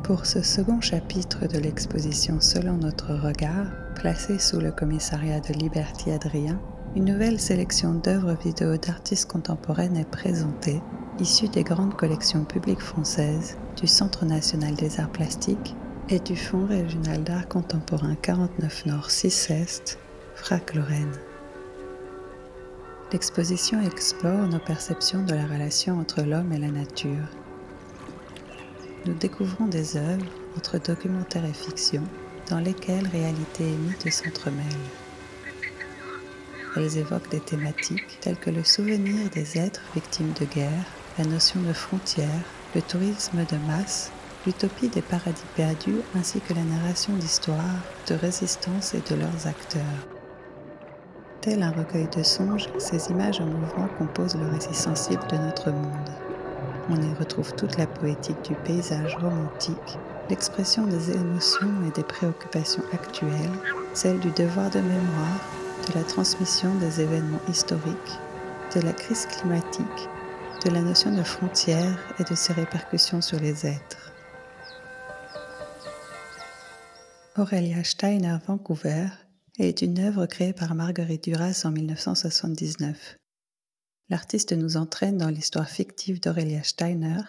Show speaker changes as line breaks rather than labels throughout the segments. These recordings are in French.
Pour ce second chapitre de l'exposition Selon notre regard, placée sous le commissariat de Liberty Adrien, une nouvelle sélection d'œuvres vidéo d'artistes contemporaines est présentée, issue des grandes collections publiques françaises, du Centre national des arts plastiques et du Fonds régional d'art contemporain 49 Nord 6 Est, Frac-Lorraine. L'exposition explore nos perceptions de la relation entre l'homme et la nature. Nous découvrons des œuvres entre documentaire et fiction, dans lesquelles réalité et mythe s'entremêlent. Elles évoquent des thématiques telles que le souvenir des êtres victimes de guerre, la notion de frontière, le tourisme de masse, l'utopie des paradis perdus ainsi que la narration d'histoires, de résistance et de leurs acteurs. Tel un recueil de songes, ces images en mouvement composent le récit sensible de notre monde. On y retrouve toute la poétique du paysage romantique, l'expression des émotions et des préoccupations actuelles, celle du devoir de mémoire, de la transmission des événements historiques, de la crise climatique, de la notion de frontière et de ses répercussions sur les êtres. Aurelia Steiner Vancouver est une œuvre créée par Marguerite Duras en 1979. L'artiste nous entraîne dans l'histoire fictive d'Aurelia Steiner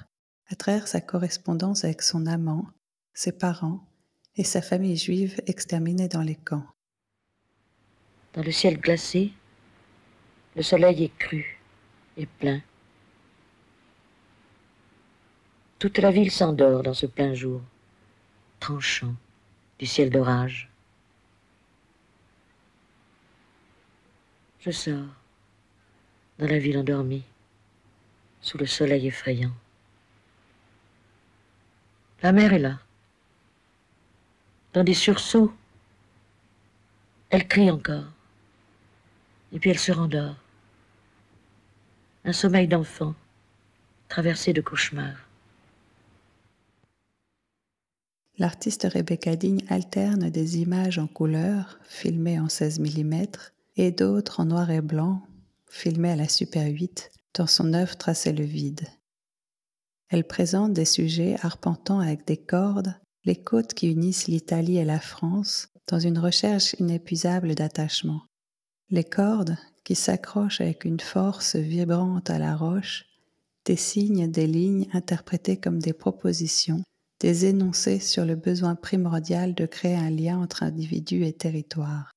à travers sa correspondance avec son amant, ses parents et sa famille juive exterminée dans les camps.
Dans le ciel glacé, le soleil est cru et plein. Toute la ville s'endort dans ce plein jour, tranchant du ciel d'orage. Je sors dans la ville endormie, sous le soleil effrayant. La mer est là. Dans des sursauts, elle crie encore, et puis elle se rendort. Un sommeil d'enfant, traversé de cauchemars.
L'artiste Rebecca Digne alterne des images en couleur, filmées en 16 mm, et d'autres en noir et blanc, filmées à la Super 8, dans son œuvre Tracer le vide. Elle présente des sujets arpentant avec des cordes les côtes qui unissent l'Italie et la France dans une recherche inépuisable d'attachement. Les cordes, qui s'accrochent avec une force vibrante à la roche, dessinent des lignes interprétées comme des propositions, des énoncés sur le besoin primordial de créer un lien entre individus et territoire.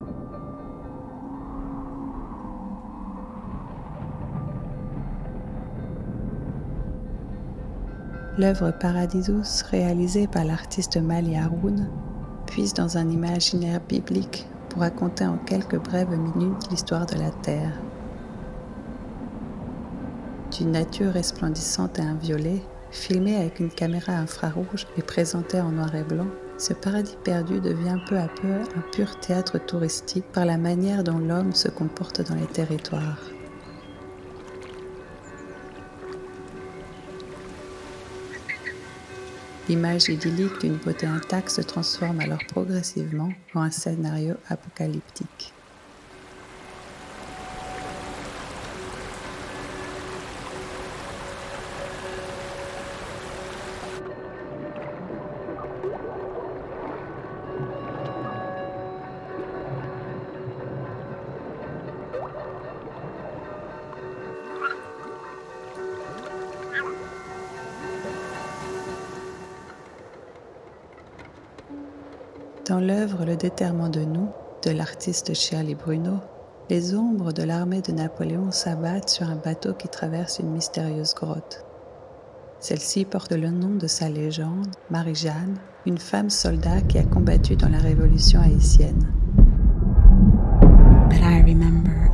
L'œuvre Paradisus, réalisée par l'artiste Mali Haroun, puise dans un imaginaire biblique pour raconter en quelques brèves minutes l'histoire de la Terre. D'une nature resplendissante et inviolée, filmée avec une caméra infrarouge et présentée en noir et blanc, ce paradis perdu devient peu à peu un pur théâtre touristique par la manière dont l'homme se comporte dans les territoires. L'image idyllique d'une beauté intacte se transforme alors progressivement en un scénario apocalyptique. Dans l'œuvre Le déterrement de nous, de l'artiste Shirley Bruno, les ombres de l'armée de Napoléon s'abattent sur un bateau qui traverse une mystérieuse grotte. Celle-ci porte le nom de sa légende, Marie-Jeanne, une femme soldat qui a combattu dans la Révolution haïtienne.
But I remember,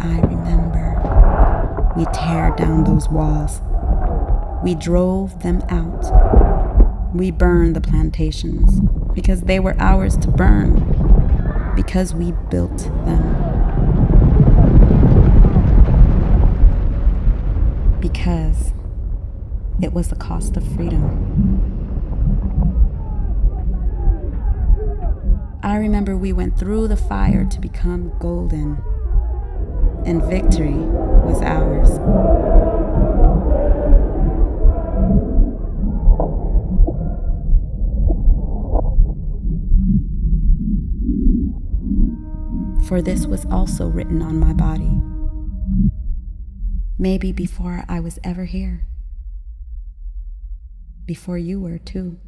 we tear down those walls. We drove them out. We burned the plantations because they were ours to burn, because we built them. Because it was the cost of freedom. I remember we went through the fire to become golden, and victory was ours. for this was also written on my body. Maybe before I was ever here. Before you were, too.